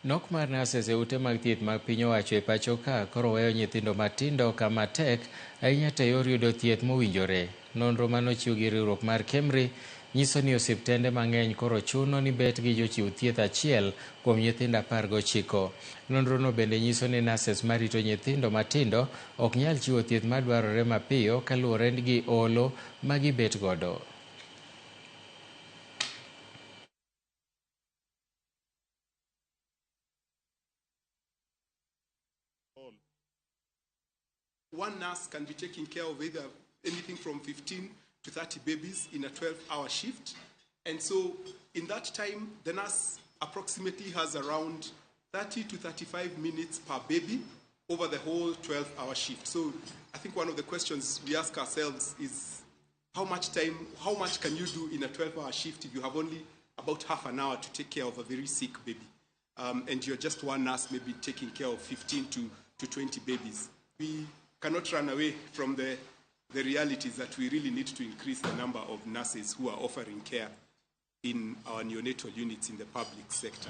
Nok mar nurses e ute mag thieth mag piny owacho e pacho ka koro weyo nyithindo matindo kama tek ahinya to yor yudo thieth mowinjore. Nonro manochiw gi riwruok mar KEMRI nyiso ni osiptende mang'eny koro chuno ni bet gi jochiw thieth achiel kuom nyithindo 19. Nonro no bende nyiso ni nurses marito nyithindo matindo ok nyal chiwo thieth madwarore mapiyo kaluwore gi olo ma gibet godo. One nurse can be taking care of either anything from 15 to 30 babies in a 12-hour shift. And so in that time, the nurse approximately has around 30 to 35 minutes per baby over the whole 12-hour shift. So I think one of the questions we ask ourselves is how much can you do in a 12-hour shift if you have only about half an hour to take care of a very sick baby? And you're just one nurse maybe taking care of 15 to 20 babies. We cannot run away from the realities that we really need to increase the number of nurses who are offering care in our neonatal units in the public sector.